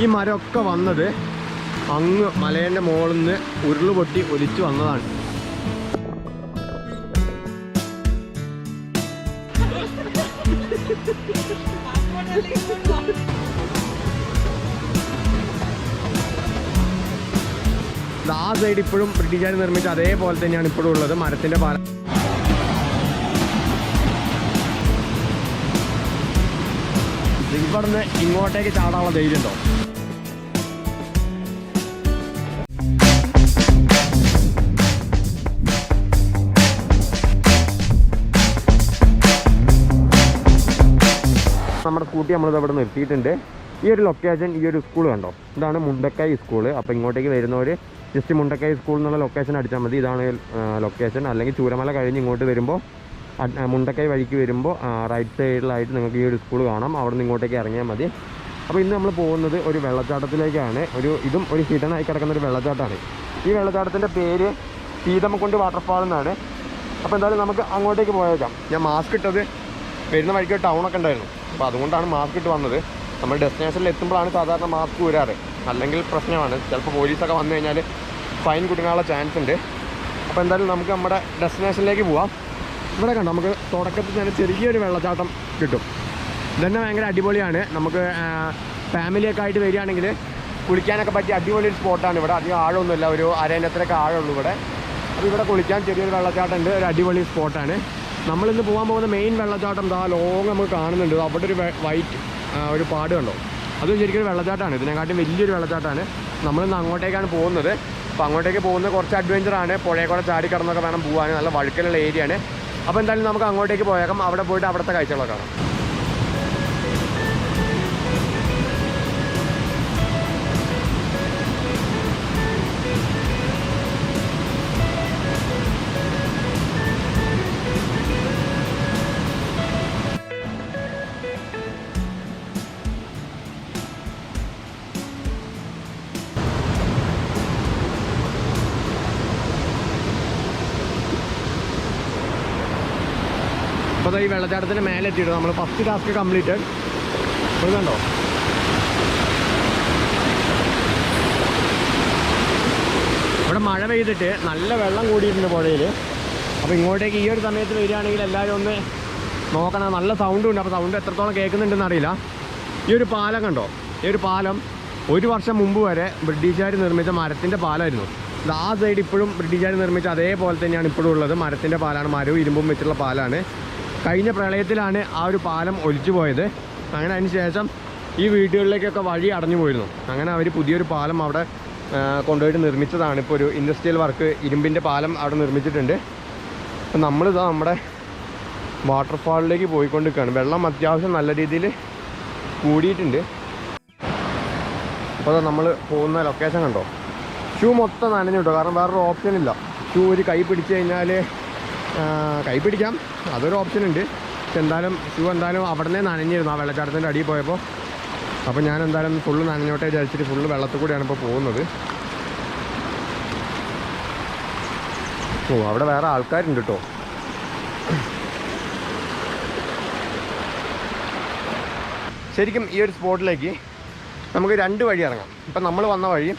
ഈ മരമൊക്കെ വന്നത് അങ്ങ് മലേൻ്റെ മുകളിൽ നിന്ന് ഉരുള് പൊട്ടി ഒലിച്ചു വന്നതാണ്. ആ സൈഡ് ഇപ്പോഴും ബ്രിട്ടീഷുകാർ നിർമ്മിച്ച അതേപോലെ തന്നെയാണ് ഇപ്പോഴും ഉള്ളത്, മരത്തിൻ്റെ പാലം. ഇവിടുന്ന് ഇങ്ങോട്ടേക്ക് ചാടാനുള്ള ധൈര്യം ഉണ്ടോ? നമ്മുടെ സ്കൂട്ടി നമ്മളിത് അവിടെ നിർത്തിയിട്ടുണ്ട്. ഈ ഒരു ലൊക്കേഷൻ, ഈ ഒരു സ്കൂൾ കണ്ടോ, ഇതാണ് മുണ്ടക്കായ് സ്കൂള്. അപ്പോൾ ഇങ്ങോട്ടേക്ക് വരുന്നവർ ജസ്റ്റ് മുണ്ടക്കായ് സ്കൂൾ എന്നുള്ള ലൊക്കേഷൻ അടിച്ചാൽ മതി. ഇതാണ് ലൊക്കേഷൻ. അല്ലെങ്കിൽ ചൂരമല കഴിഞ്ഞ് ഇങ്ങോട്ട് വരുമ്പോൾ മുണ്ടക്കായ് വഴിക്ക് വരുമ്പോൾ റൈറ്റ് സൈഡിലായിട്ട് നിങ്ങൾക്ക് ഈ ഒരു സ്കൂൾ കാണാം. അവിടെ നിന്ന് ഇങ്ങോട്ടേക്ക് ഇറങ്ങിയാൽ മതി. അപ്പോൾ ഇന്ന് നമ്മൾ പോകുന്നത് ഒരു വെള്ളച്ചാട്ടത്തിലേക്കാണ്. ഇതും ഒരു ഹിഡൻ ആയി കിടക്കുന്ന ഒരു വെള്ളച്ചാട്ടമാണ്. ഈ വെള്ളച്ചാട്ടത്തിൻ്റെ പേര് സീതമ്മക്കുണ്ട് വാട്ടർഫാൾ എന്നാണ്. അപ്പോൾ എന്തായാലും നമുക്ക് അങ്ങോട്ടേക്ക് പോയേക്കാം. ഞാൻ മാസ്ക് ഇട്ടത് വരുന്ന വഴിക്ക് ടൗണൊക്കെ ഉണ്ടായിരുന്നു, അപ്പോൾ അതുകൊണ്ടാണ് മാസ്ക് ഇട്ട് വന്നത്. നമ്മൾ ഡെസ്റ്റിനേഷനിൽ എത്തുമ്പോഴാണ് സാധാരണ മാസ്ക് ഊരാറ്, അല്ലെങ്കിൽ പ്രശ്നമാണ്. ചിലപ്പോൾ പോലീസൊക്കെ വന്നു കഴിഞ്ഞാൽ ഫൈൻ കുടുങ്ങാനുള്ള ചാൻസ് ഉണ്ട്. അപ്പോൾ എന്തായാലും നമുക്ക് നമ്മുടെ ഡെസ്റ്റിനേഷനിലേക്ക് പോവാം. ഇവിടെ കണ്ടോ, നമുക്ക് തുടക്കത്തിൽ തന്നെ ചെറിയൊരു വെള്ളച്ചാട്ടം കിട്ടും. ഇതന്നെ ഭയങ്കര അടിപൊളിയാണ്. നമുക്ക് ഫാമിലിയൊക്കെ ആയിട്ട് വരികയാണെങ്കിൽ കുളിക്കാനൊക്കെ പറ്റിയ അടിപൊളി ഒരു സ്പോട്ടാണ് ഇവിടെ. അധികം ആഴമൊന്നുമില്ല, ഒരു അരേനത്രയൊക്കെ ആഴമുള്ളൂ ഇവിടെ. അപ്പോൾ ഇവിടെ കുളിക്കാൻ ചെറിയൊരു വെള്ളച്ചാട്ടം ഉണ്ട്, ഒരു അടിപൊളി സ്പോട്ടാണ്. നമ്മളിന്ന് പോകാൻ പോകുന്ന മെയിൻ വെള്ളച്ചാട്ടം എന്താ ലോങ് നമുക്ക് കാണുന്നുണ്ട്. അവിടെ ഒരു വൈറ്റ് ഒരു പാട് കണ്ടോ, അതും ശരിക്കും ഒരു വെള്ളച്ചാട്ടമാണ്. ഇതിനെക്കാട്ടും വലിയൊരു വെള്ളച്ചാട്ടമാണ്. നമ്മളിന്ന് അങ്ങോട്ടേക്കാണ് പോകുന്നത്. അപ്പോൾ അങ്ങോട്ടേക്ക് പോകുന്നത് കുറച്ച് അഡ്വഞ്ചറാണ്. പുഴയെക്കൂടെ ചാടിക്കടന്നൊക്കെ വേണം പോകാൻ. നല്ല വഴുക്കലുള്ള ഏരിയയാണ്. അപ്പോൾ എന്തായാലും നമുക്ക് അങ്ങോട്ടേക്ക് പോയേക്കാം. അവിടെ പോയിട്ട് അവിടുത്തെ കാഴ്ചകളൊക്കെ കാണാം. അപ്പോൾ ഈ വെള്ളച്ചാട്ടത്തിൻ്റെ മേലെ എത്തിയിട്ട് നമ്മൾ ഫസ്റ്റ് ടാസ്ക് കംപ്ലീറ്റഡ്. കണ്ടോ, ഇവിടെ മഴ പെയ്തിട്ട് നല്ല വെള്ളം കൂടിയിട്ടുണ്ട് പുഴയിൽ. അപ്പോൾ ഇങ്ങോട്ടേക്ക് ഈ ഒരു സമയത്ത് വരികയാണെങ്കിൽ എല്ലാവരും ഒന്ന് നോക്കണം. നല്ല സൗണ്ടും ഉണ്ട്. അപ്പോൾ സൗണ്ട് എത്രത്തോളം കേൾക്കുന്നുണ്ടെന്ന് അറിയില്ല. ഈ ഒരു പാലം കണ്ടോ, ഈ ഒരു പാലം 1 വർഷം മുമ്പ് വരെ ബ്രിട്ടീഷുകാർ നിർമ്മിച്ച മരത്തിൻ്റെ പാലമായിരുന്നു. ആ സൈഡ് ഇപ്പോഴും ബ്രിട്ടീഷുകാർ നിർമ്മിച്ച അതേപോലെ തന്നെയാണ് ഇപ്പോഴും ഉള്ളത്, മരത്തിൻ്റെ പാലമാണ്. മരവും ഇരുമ്പും വെച്ചുള്ള പാലമാണ്. കഴിഞ്ഞ പ്രളയത്തിലാണ് ആ ഒരു പാലം ഒലിച്ചു പോയത്. അങ്ങനെ അതിന് ശേഷം ഈ വീടുകളിലേക്കൊക്കെ വഴി അടഞ്ഞു പോയിരുന്നു. അങ്ങനെ അവർ പുതിയൊരു പാലം അവിടെ കൊണ്ടുപോയിട്ട് നിർമ്മിച്ചതാണ്. ഇപ്പോൾ ഒരു ഇൻഡസ്ട്രിയൽ വർക്ക് ഇരുമ്പിൻ്റെ പാലം അവിടെ നിർമ്മിച്ചിട്ടുണ്ട്. അപ്പം നമ്മളിതാ നമ്മുടെ വാട്ടർഫാളിലേക്ക് പോയിക്കൊണ്ടിരിക്കുകയാണ്. വെള്ളം അത്യാവശ്യം നല്ല രീതിയിൽ കൂടിയിട്ടുണ്ട്. അപ്പോൾ നമ്മൾ പോകുന്ന ലൊക്കേഷൻ കണ്ടോ, ഷൂ മൊത്തം നനഞ്ഞു കിട്ടും. കാരണം വേറൊരു ഓപ്ഷൻ ഇല്ല. ഷൂ ഒരു കൈ പിടിച്ച് കഴിഞ്ഞാൽ കൈ പിടിക്കാം, അതൊരു ഓപ്ഷൻ ഉണ്ട്. പക്ഷെ എന്തായാലും ഷൂ എന്തായാലും അവിടെ നിന്ന് നനഞ്ഞിരുന്നു ആ വെള്ളച്ചാട്ടത്തിൻ്റെ അടിയിൽ പോയപ്പോൾ. അപ്പോൾ ഞാൻ എന്തായാലും ഫുള്ള് നനഞ്ഞോട്ടെ വിചാരിച്ചിട്ട് ഫുള്ള് വെള്ളത്തിൽ കൂടിയാണ് ഇപ്പോൾ പോകുന്നത്. ഓ, അവിടെ വേറെ ആൾക്കാരുണ്ട് കേട്ടോ. ശരിക്കും ഈ ഒരു സ്പോട്ടിലേക്ക് നമുക്ക് 2 വഴി ഇറങ്ങാം. ഇപ്പം നമ്മൾ വന്ന വഴി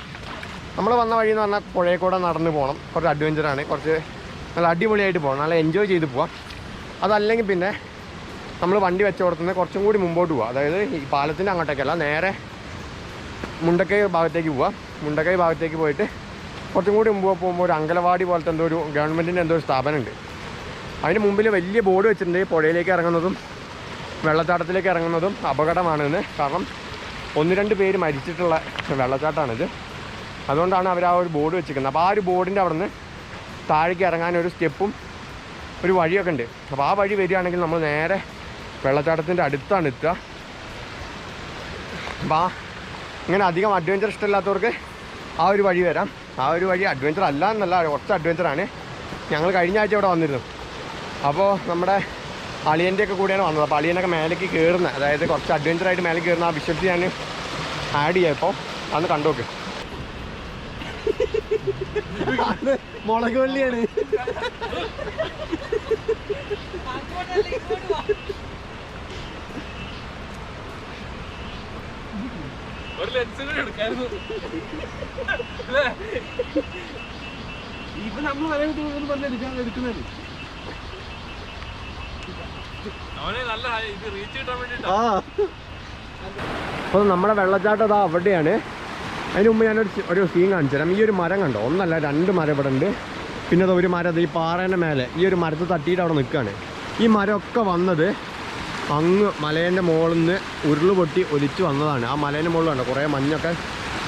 എന്ന് പറഞ്ഞാൽ പുഴയിൽ കൂടെ നടന്ന് പോകണം. കുറച്ച് അഡ്വഞ്ചറാണ്, കുറച്ച് നല്ല അടിപൊളിയായിട്ട് പോകണം, നല്ല എൻജോയ് ചെയ്ത് പോവാം. അതല്ലെങ്കിൽ പിന്നെ നമ്മൾ വണ്ടി വെച്ചോടത്തുനിന്ന് കുറച്ചും കൂടി മുമ്പോട്ട് പോവാം. അതായത് ഈ പാലത്തിൻ്റെ അങ്ങോട്ടേക്കല്ല, നേരെ മുണ്ടക്കൈ ഭാഗത്തേക്ക് പോവാം. മുണ്ടക്കൈ ഭാഗത്തേക്ക് പോയിട്ട് കുറച്ചും കൂടി മുമ്പ് പോകുമ്പോൾ ഒരു അങ്കലവാടി പോലത്തെ എന്തോ ഒരു ഗവൺമെൻറ്റിൻ്റെ എന്തോ ഒരു സ്ഥാപനമുണ്ട്. അതിന് മുമ്പിൽ വലിയ ബോർഡ് വെച്ചിട്ടുണ്ട്, പുഴയിലേക്ക് ഇറങ്ങുന്നതും വെള്ളച്ചാട്ടത്തിലേക്ക് ഇറങ്ങുന്നതും അപകടമാണെന്ന്. കാരണം 1-2 പേര് മരിച്ചിട്ടുള്ള വെള്ളച്ചാട്ടമാണിത്. അതുകൊണ്ടാണ് അവർ ആ ഒരു ബോർഡ് വെച്ചിരിക്കുന്നത്. അപ്പോൾ ആ ഒരു ബോർഡിൻ്റെ അവിടെ നിന്ന് താഴേക്ക് ഇറങ്ങാൻ ഒരു സ്റ്റെപ്പും ഒരു വഴിയൊക്കെ ഉണ്ട്. അപ്പോൾ ആ വഴി വരികയാണെങ്കിൽ നമ്മൾ നേരെ വെള്ളച്ചാട്ടത്തിൻ്റെ അടുത്താണ് എത്തുക. അപ്പോൾ ഇങ്ങനെ അധികം അഡ്വഞ്ചർ ഇഷ്ടമില്ലാത്തവർക്ക് ആ ഒരു വഴി വരാം. ആ ഒരു വഴി അഡ്വഞ്ചർ അല്ല എന്നല്ല, കുറച്ച് അഡ്വഞ്ചറാണ്. ഞങ്ങൾ കഴിഞ്ഞ ആഴ്ച ഇവിടെ വന്നിരുന്നു. അപ്പോൾ നമ്മുടെ അളിയൻ്റെയൊക്കെ കൂടെയാണ് വന്നത്. അപ്പോൾ അളിയനൊക്കെ മേലേക്ക് കയറുന്നത്, അതായത് കുറച്ച് അഡ്വഞ്ചറായിട്ട് മേലേക്ക് കയറുന്ന ആ വിഷ്വൽസ് ഞാൻ ആഡ് ചെയ്യാം. ഇപ്പോൾ അന്ന് കണ്ടോക്ക്. മുളക് വള്ളിയാണ്. ഇപ്പൊ നമ്മൾ എടുക്കുന്നത് അപ്പോൾ നമ്മുടെ വെള്ളച്ചാട്ടം അതാ അവിടെയാണ്. അതിന് മുമ്പ് ഞാനൊരു സീൻ കാണിച്ചു തരാം. ഈ ഒരു മരം കണ്ടോ, ഒന്നല്ല 2 മരം ഇവിടെ ഉണ്ട്. പിന്നെ അത് ഒരു മരം ഈ പാറേൻ്റെ മേലെ ഈ ഒരു മരത്ത് തട്ടിയിട്ട് അവിടെ നിൽക്കുകയാണ്. ഈ മരമൊക്കെ വന്നത് അങ്ങ് മലേൻ്റെ മുകളിൽ നിന്ന് ഉരുള് പൊട്ടി ഒലിച്ച് വന്നതാണ്. ആ മലേൻ്റെ മുകളിൽ കണ്ടോ കുറേ മഞ്ഞൊക്കെ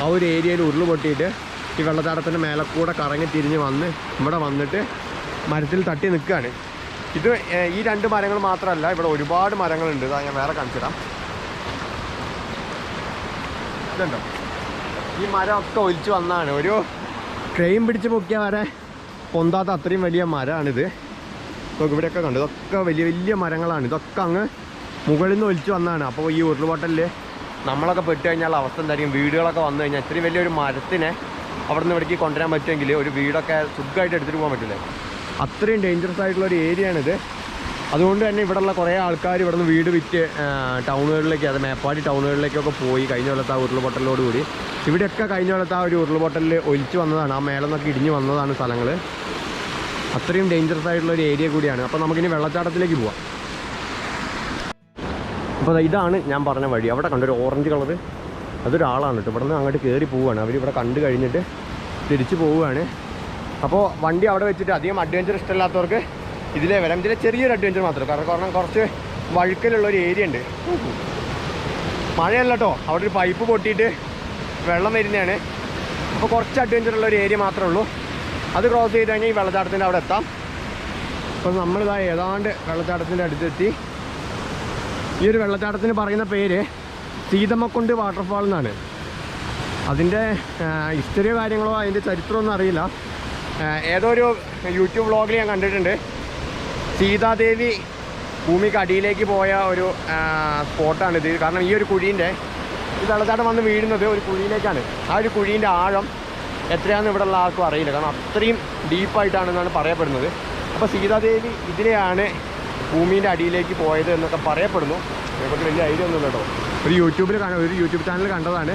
ആ ഒരു ഏരിയയിൽ ഉരുള് പൊട്ടിയിട്ട് ഈ വെള്ളച്ചാട്ടത്തിൻ്റെ മേലെ കൂടെ കറങ്ങി തിരിഞ്ഞ് വന്ന് ഇവിടെ വന്നിട്ട് മരത്തിൽ തട്ടി നിൽക്കുകയാണ്. ഇത് ഈ 2 മരങ്ങൾ മാത്രമല്ല, ഇവിടെ ഒരുപാട് മരങ്ങളുണ്ട്. ഇതാ ഞാൻ വേറെ കാണിച്ചു തരാം. ഇതുണ്ടോ, ഈ മരമൊക്കെ ഒലിച്ച് വന്നതാണ്. ഒരു ട്രെയിൻ പിടിച്ച് പൊക്കിയാൽ വരെ പൊന്താത്ത അത്രയും വലിയ മരമാണിത്. ഇപ്പോൾ ഇവിടെയൊക്കെ കണ്ടു, ഇതൊക്കെ വലിയ വലിയ മരങ്ങളാണ്. ഇതൊക്കെ അങ്ങ് മുകളിൽ നിന്ന് ഒലിച്ച് വന്നതാണ്. അപ്പോൾ ഈ ഉരുൾപൊട്ടലിൽ നമ്മളൊക്കെ പെട്ട് കഴിഞ്ഞാൽ അവസ്ഥ എന്തായിരിക്കും? വീടുകളൊക്കെ വന്നു കഴിഞ്ഞാൽ ഇത്രയും വലിയൊരു മരത്തിനെ അവിടെ നിന്ന് ഇവിടേക്ക് കൊണ്ടുവരാൻ പറ്റുമെങ്കിൽ ഒരു വീടൊക്കെ സുഖമായിട്ട് എടുത്തിട്ട് പോകാൻ പറ്റില്ലേ? അത്രയും ഡേഞ്ചറസ് ആയിട്ടുള്ളൊരു ഏരിയയാണിത്. അതുകൊണ്ട് തന്നെ ഇവിടെയുള്ള കുറേ ആൾക്കാർ ഇവിടെ നിന്ന് വീട് വിറ്റ് ടൗണുകളിലേക്ക്, അത് മേപ്പാടി ടൗണുകളിലേക്കൊക്കെ പോയി. കഴിഞ്ഞ കൊല്ലത്തെ ആ ഉരുൾപൊട്ടലോടുകൂടി ഇവിടെയൊക്കെ കഴിഞ്ഞ കൊല്ലത്തെ ആ ഒരു ഉരുൾപൊട്ടലിൽ ഒലിച്ച് വന്നതാണ്. ആ മേലെ നിന്നൊക്കെ ഇടിഞ്ഞ് വന്നതാണ് സ്ഥലങ്ങൾ. അത്രയും ഡേഞ്ചറസ് ആയിട്ടുള്ളൊരു ഏരിയ കൂടിയാണ്. അപ്പോൾ നമുക്കിനി വെള്ളച്ചാട്ടത്തിലേക്ക് പോവാം. അപ്പോൾ ഇതാണ് ഞാൻ പറഞ്ഞ വഴി. അവിടെ കണ്ടൊരു ഓറഞ്ച് കളറ്, അതൊരാളാണ് കേട്ടോ. ഇവിടെ നിന്ന് അങ്ങോട്ട് കയറി പോവുകയാണ്. അവരിവിടെ കണ്ടു കഴിഞ്ഞിട്ട് തിരിച്ച് പോവുകയാണ്. അപ്പോൾ വണ്ടി അവിടെ വെച്ചിട്ട് അധികം അഡ്വഞ്ചർ ഇഷ്ടമില്ലാത്തവർക്ക് ഇതിലേ വരാം. ഇതിലെ ചെറിയൊരു അഡ്വഞ്ചർ മാത്രമേ, കാരണം കുറച്ച് വഴുക്കലുള്ളൊരു ഏരിയ ഉണ്ട്. മഴയല്ല കേട്ടോ, അവിടെ ഒരു പൈപ്പ് പൊട്ടിയിട്ട് വെള്ളം വരുന്നതാണ്. അപ്പോൾ കുറച്ച് അഡ്വഞ്ചർ ഉള്ളൊരു ഏരിയ മാത്രമേ ഉള്ളൂ. അത് ക്രോസ് ചെയ്ത് കഴിഞ്ഞാൽ ഈ വെള്ളച്ചാട്ടത്തിൻ്റെ അവിടെ എത്താം. അപ്പോൾ നമ്മളിതാ ഏതാണ്ട് വെള്ളച്ചാട്ടത്തിൻ്റെ അടുത്തെത്തി. ഈ ഒരു വെള്ളച്ചാട്ടത്തിന് പറയുന്ന പേര് സീതമ്മക്കുണ്ട് വാട്ടർഫാൾ എന്നാണ്. അതിൻ്റെ ഹിസ്റ്ററിയോ കാര്യങ്ങളോ അതിൻ്റെ ചരിത്രമൊന്നും അറിയില്ല. ഏതോ ഒരു യൂട്യൂബ് വ്ളോഗിൽ ഞാൻ കണ്ടിട്ടുണ്ട്. സീതാദേവി ഭൂമിക്ക് അടിയിലേക്ക് പോയ ഒരു സ്പോട്ടാണിത്. കാരണം ഈ ഒരു കുഴീൻ്റെ ഈ വെള്ളച്ചാട്ടം വന്ന് വീഴുന്നത് ഒരു കുഴിയിലേക്കാണ്. ആ ഒരു കുഴീൻ്റെ ആഴം എത്രയാണെന്ന് ഇവിടെയുള്ള ആർക്കും അറിയില്ല, കാരണം അത്രയും ഡീപ്പായിട്ടാണെന്നാണ് പറയപ്പെടുന്നത്. അപ്പോൾ സീതാദേവി ഇതിലെയാണ് ഭൂമിൻ്റെ അടിയിലേക്ക് പോയത് എന്നൊക്കെ പറയപ്പെടുന്നു. അതിനെക്കുറിച്ച് വലിയ ഐഡിയ ഒന്നുമില്ല കേട്ടോ. ഒരു യൂട്യൂബ് ചാനൽ കണ്ടതാണ്.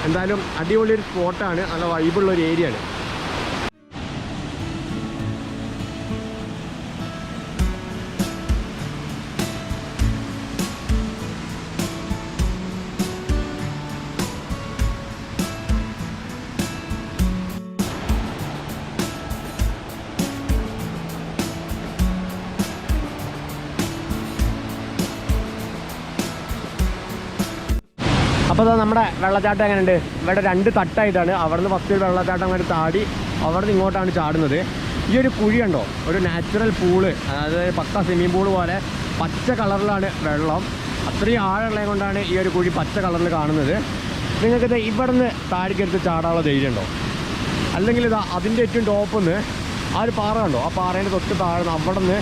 എന്തായാലും അടിപൊളിയൊരു സ്പോട്ടാണ്, നല്ല വൈബുള്ളൊരു ഏരിയയാണ്. അപ്പോൾ നമ്മുടെ വെള്ളച്ചാട്ടം എങ്ങനെയുണ്ട്? ഇവിടെ 2 തട്ടായിട്ടാണ്. അവിടെ നിന്ന് ഫസ്റ്റ് ഒരു വെള്ളച്ചാട്ടം അങ്ങോട്ട് താടി അവിടെ നിന്ന് ഇങ്ങോട്ടാണ് ചാടുന്നത്. ഈ ഒരു കുഴി കണ്ടോ, ഒരു നാച്ചുറൽ പൂള്, അതായത് പക്ക സ്വിമ്മിംഗ് പൂള് പോലെ പച്ച കളറിലാണ് വെള്ളം. അത്രയും ആഴമുള്ളത് കൊണ്ടാണ് ഈ ഒരു കുഴി പച്ച കളറിൽ കാണുന്നത്. നിങ്ങൾക്കിത് ഇവിടെ നിന്ന് താഴേക്കെടുത്ത് ചാടാനുള്ള ധൈര്യം ഉണ്ടോ? അല്ലെങ്കിൽ ഇതാ അതിൻ്റെ ഏറ്റവും ടോപ്പിൽ നിന്ന് ആ ഒരു പാറ കണ്ടോ, ആ പാറേൻ്റെ തൊട്ട് താഴ്ന്ന് അവിടെ നിന്ന്,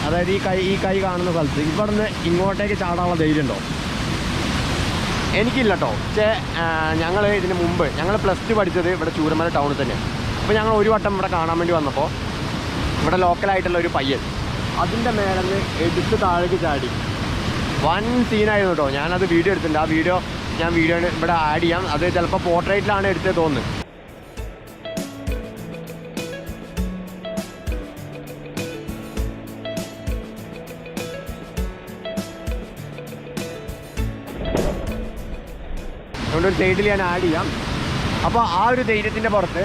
അതായത് ഈ കൈ കാണുന്ന സ്ഥലത്ത് ഇവിടെ നിന്ന് ഇങ്ങോട്ടേക്ക് ചാടാനുള്ള ധൈര്യം ഉണ്ടോ? എനിക്കില്ല കേട്ടോ. പക്ഷേ ഞങ്ങൾ ഇതിന് മുമ്പ് ഞങ്ങൾ +2 പഠിച്ചത് ഇവിടെ ചൂരമല ടൗണിൽ തന്നെയാണ്. അപ്പോൾ ഞങ്ങൾ ഒരു വട്ടം ഇവിടെ കാണാൻ വേണ്ടി വന്നപ്പോൾ ഇവിടെ ലോക്കലായിട്ടുള്ള ഒരു പയ്യൻ അതിൻ്റെ മേലെ നിന്ന് എടുത്ത് താഴേക്ക് ചാടി. വൻ സീനായിരുന്നു കേട്ടോ. ഞാനത് വീഡിയോ എടുത്തിട്ടുണ്ട്. ആ വീഡിയോ ഞാൻ ഇവിടെ ആഡ് ചെയ്യാം. അത് ചിലപ്പോൾ പോർട്രേറ്റിലാണ് എടുത്തത് തോന്നുന്നു. അതുകൊണ്ട് ഒരു സൈഡിൽ ഞാൻ ആഡ് ചെയ്യാം. അപ്പോൾ ആ ഒരു ധൈര്യത്തിൻ്റെ പുറത്ത്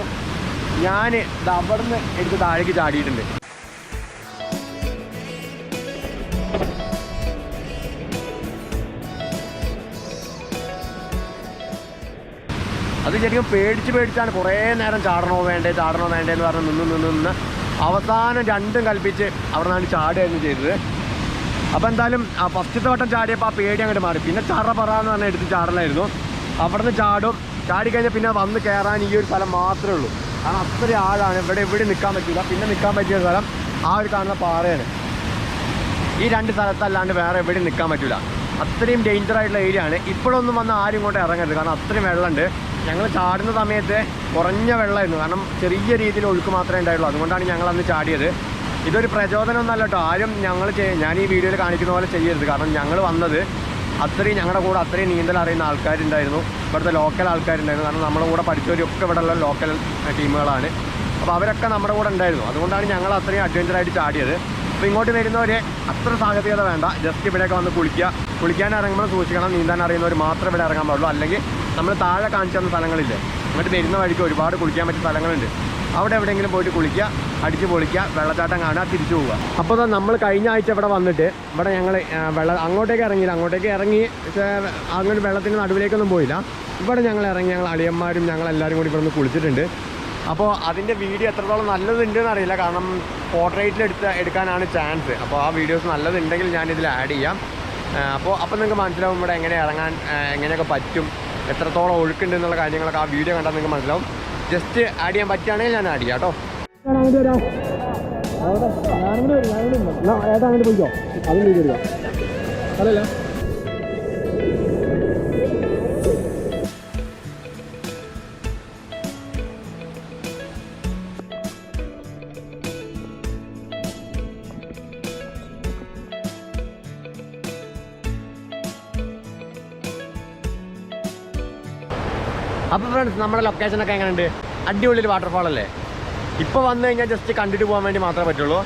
ഞാൻ ഇത് അവിടെ നിന്ന് എടുത്ത് താഴേക്ക് ചാടിയിട്ടുണ്ട്. അത് ശരിക്കും പേടിച്ചാണ് കുറേ നേരം ചാടണോ വേണ്ടേ എന്ന് പറഞ്ഞ് നിന്ന് അവസാനം 2ഉം കൽപ്പിച്ച് അവിടെ നിന്നാണ് ചാടുകയായിരുന്നു ചെയ്തത്. അപ്പോൾ എന്തായാലും ആ ഫസ്റ്റത്തെ വട്ടം ചാടിയപ്പോൾ ആ പേടി അങ്ങോട്ട് മാറി. പിന്നെ പറന്ന് പറഞ്ഞാൽ എടുത്ത് ചാടലായിരുന്നു. അവിടെ നിന്ന് ചാടിക്കഴിഞ്ഞാൽ പിന്നെ വന്ന് കയറാൻ ഈ ഒരു സ്ഥലം മാത്രമേ ഉള്ളൂ. കാരണം അത്ര ആഴാണ്. ഇവിടെ നിൽക്കാൻ പറ്റില്ല. പിന്നെ നിൽക്കാൻ പറ്റിയ സ്ഥലം ആ ഒരു കാണുന്ന പാറയാണ്. ഈ 2 സ്ഥലത്തല്ലാണ്ട് വേറെ എവിടെയും നിൽക്കാൻ പറ്റില്ല. അത്രയും ഡേഞ്ചർ ആയിട്ടുള്ള ഏരിയ ആണ്. ഇപ്പോഴൊന്നും വന്ന് ആരും ഇങ്ങോട്ട് ഇറങ്ങരുത്, കാരണം അത്രയും വെള്ളമുണ്ട്. ഞങ്ങൾ ചാടുന്ന സമയത്ത് കുറഞ്ഞ വെള്ളമായിരുന്നു, കാരണം ചെറിയ രീതിയിൽ ഒഴുക്ക് മാത്രമേ ഉണ്ടായുള്ളൂ. അതുകൊണ്ടാണ് ഞങ്ങൾ അന്ന് ചാടിയത്. ഇതൊരു പ്രചോദനമൊന്നുമല്ല കേട്ടോ. ആരും ഞാൻ ഈ വീഡിയോയിൽ കാണിക്കുന്ന പോലെ ചെയ്യരുത്. കാരണം ഞങ്ങൾ വന്നത് അത്രയും ഞങ്ങളുടെ കൂടെ അത്രയും നീന്തൽ അറിയുന്ന ആൾക്കാരുണ്ടായിരുന്നു, ഇവിടുത്തെ ലോക്കൽ ആൾക്കാരുണ്ടായിരുന്നു. കാരണം നമ്മുടെ കൂടെ പഠിച്ചവരൊക്കെ ഇവിടെയുള്ള ലോക്കൽ ടീമുകളാണ്. അപ്പോൾ അവരൊക്കെ നമ്മുടെ കൂടെ ഉണ്ടായിരുന്നു. അതുകൊണ്ടാണ് ഞങ്ങൾ അത്രയും അഡ്വഞ്ചറായിട്ട് ചാടിയത്. അപ്പോൾ ഇങ്ങോട്ട് വരുന്നവരെ അത്ര സാഹസികത വേണ്ട, ജസ്റ്റ് ഇവിടെയൊക്കെ വന്ന് കുളിക്കാൻ ഇറങ്ങുമ്പോൾ സൂക്ഷിക്കണം. നീന്താൻ അറിയുന്നവർ മാത്രമേ ഇവിടെ ഇറങ്ങാൻ പാടുള്ളൂ. അല്ലെങ്കിൽ നമ്മൾ താഴെ കാണിച്ചു തന്ന സ്ഥലങ്ങളില്ലേ, ഇങ്ങോട്ട് വരുന്ന വഴിക്ക് ഒരുപാട് കുളിക്കാൻ പറ്റിയ സ്ഥലങ്ങളുണ്ട്. അവിടെ എവിടെയെങ്കിലും പോയിട്ട് കുളിക്കുക, അടിച്ച് പൊളിക്കുക, വെള്ളച്ചാട്ടം കാണുക, തിരിച്ചു പോവുക. അപ്പോൾ നമ്മൾ കഴിഞ്ഞ ആഴ്ച ഇവിടെ വന്നിട്ട് ഇവിടെ ഞങ്ങൾ അങ്ങോട്ടേക്ക് ഇറങ്ങിയില്ല. അങ്ങോട്ടേക്ക് ഇറങ്ങി അങ്ങനെ വെള്ളത്തിൻ്റെ നടുവിലേക്കൊന്നും പോയില്ല. ഇവിടെ ഞങ്ങൾ ഇറങ്ങി, ഞങ്ങൾ അളിയന്മാരും ഞങ്ങളെല്ലാവരും കൂടി ഇവിടെ നിന്ന് കുളിച്ചിട്ടുണ്ട്. അപ്പോൾ അതിൻ്റെ വീഡിയോ എത്രത്തോളം നല്ലതുണ്ടെന്ന് അറിയില്ല, കാരണം പോർട്രേറ്റിൽ എടുക്കാനാണ് ചാൻസ്. അപ്പോൾ ആ വീഡിയോസ് നല്ലതുണ്ടെങ്കിൽ ഞാനിതിൽ ആഡ് ചെയ്യാം. അപ്പോൾ നിങ്ങൾക്ക് മനസ്സിലാവും ഇവിടെ എങ്ങനെ ഇറങ്ങാൻ എങ്ങനെയൊക്കെ പറ്റും, എത്രത്തോളം ഒഴുക്കുണ്ട് എന്നുള്ള കാര്യങ്ങളൊക്കെ ആ വീഡിയോ കണ്ടാൽ നിങ്ങൾക്ക് മനസ്സിലാവും. ജസ്റ്റ് ആഡ് ചെയ്യാൻ പറ്റുകയാണെങ്കിൽ ഞാൻ ആഡ് ചെയ്യാം കേട്ടോ. ഏട്ടാ അങ്ങോട്ട് പോയിക്കോ, അതും വീഡിയോ എടുക്കാം. അതല്ല അപ്പോൾ ഫ്രണ്ട്സ്, നമ്മുടെ ലൊക്കേഷനൊക്കെ എങ്ങനെയുണ്ട്? അടിപൊളി വാട്ടർഫാൾ അല്ലേ? ഇപ്പോൾ വന്നു കഴിഞ്ഞാൽ ജസ്റ്റ് കണ്ടിട്ട് പോകാൻ വേണ്ടി മാത്രമേ പറ്റുള്ളൂ.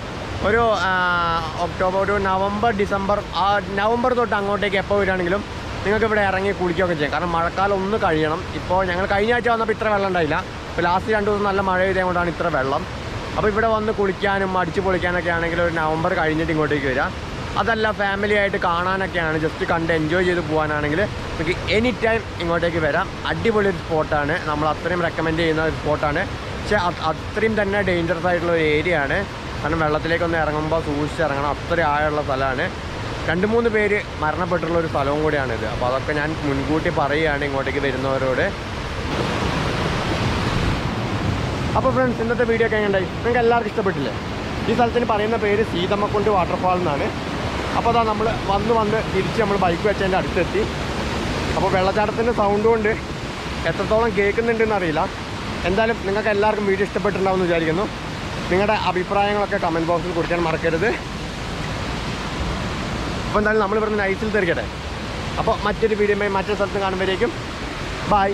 ഒരു ഒക്ടോബർ, ഒരു നവംബർ, ഡിസംബർ, നവംബർ തൊട്ട് അങ്ങോട്ടേക്ക് എപ്പോൾ വരികയാണെങ്കിലും നിങ്ങൾക്ക് ഇവിടെ ഇറങ്ങി കുളിക്കുകയൊക്കെ ചെയ്യാം. കാരണം മഴക്കാലം ഒന്ന് കഴിയണം. ഇപ്പോൾ ഞങ്ങൾ കഴിഞ്ഞ ആഴ്ച വന്നപ്പോൾ ഇത്ര വെള്ളം ഉണ്ടായില്ല. ഇപ്പോൾ ലാസ്റ്റ് 2 ദിവസം നല്ല മഴ പെയ്തത് കൊണ്ടാണ് ഇത്ര വെള്ളം. അപ്പോൾ ഇവിടെ വന്ന് കുളിക്കാനും അടിച്ച് പൊളിക്കാനൊക്കെ ആണെങ്കിൽ ഒരു നവംബർ കഴിഞ്ഞിട്ട് ഇങ്ങോട്ടേക്ക് വരിക. അതല്ല ഫാമിലി ആയിട്ട് കാണാനൊക്കെയാണ്, ജസ്റ്റ് കണ്ട് എൻജോയ് ചെയ്ത് പോകാനാണെങ്കിൽ നമുക്ക് എനി ടൈം ഇങ്ങോട്ടേക്ക് വരാം. അടിപൊളി ഒരു സ്പോട്ടാണ്, നമ്മൾ അത്രയും റെക്കമെൻഡ് ചെയ്യുന്ന ഒരു സ്പോട്ടാണ്. പക്ഷേ അത്രയും തന്നെ ഡേഞ്ചറസ് ആയിട്ടുള്ള ഒരു ഏരിയ ആണ്. കാരണം വെള്ളത്തിലേക്കൊന്ന് ഇറങ്ങുമ്പോൾ സൂക്ഷിച്ച് ഇറങ്ങണം, അത്രയും ആഴമുള്ള സ്ഥലമാണ്. 2-3 പേര് മരണപ്പെട്ടുള്ള ഒരു സ്ഥലവും കൂടിയാണിത്. അപ്പോൾ അതൊക്കെ ഞാൻ മുൻകൂട്ടി പറയുകയാണ് ഇങ്ങോട്ടേക്ക് വരുന്നവരോട്. അപ്പോൾ ഫ്രണ്ട്സ്, ഇന്നത്തെ വീഡിയോ ഒക്കെ എങ്ങനെയുണ്ടായി? നിങ്ങൾക്ക് എല്ലാവർക്കും ഇഷ്ടപ്പെട്ടില്ലേ? ഈ സ്ഥലത്തിന് പറയുന്ന പേര് സീതമ്മക്കുണ്ട് വാട്ടർഫാൾ എന്നാണ്. അപ്പോൾ അതാ നമ്മൾ വന്ന് തിരിച്ച് നമ്മൾ ബൈക്ക് വെച്ചതിൻ്റെ അടുത്തെത്തി. അപ്പോൾ വെള്ളച്ചാട്ടത്തിൻ്റെ സൗണ്ട് കൊണ്ട് എത്രത്തോളം കേൾക്കുന്നുണ്ടെന്ന് അറിയില്ല. എന്തായാലും നിങ്ങൾക്ക് എല്ലാവർക്കും വീഡിയോ ഇഷ്ടപ്പെട്ടിട്ടുണ്ടാവുമെന്ന് വിചാരിക്കുന്നു. നിങ്ങളുടെ അഭിപ്രായങ്ങളൊക്കെ കമൻറ്റ് ബോക്സിൽ കുറിക്കാൻ മറക്കരുത്. അപ്പോൾ എന്തായാലും നമ്മളിവിടുന്ന് നൈസിൽ തിരിക്കട്ടെ. അപ്പോൾ മറ്റൊരു വീഡിയോയുമായി മറ്റൊരു സ്ഥലത്ത് കാണുമ്പോഴേക്കും ബൈ.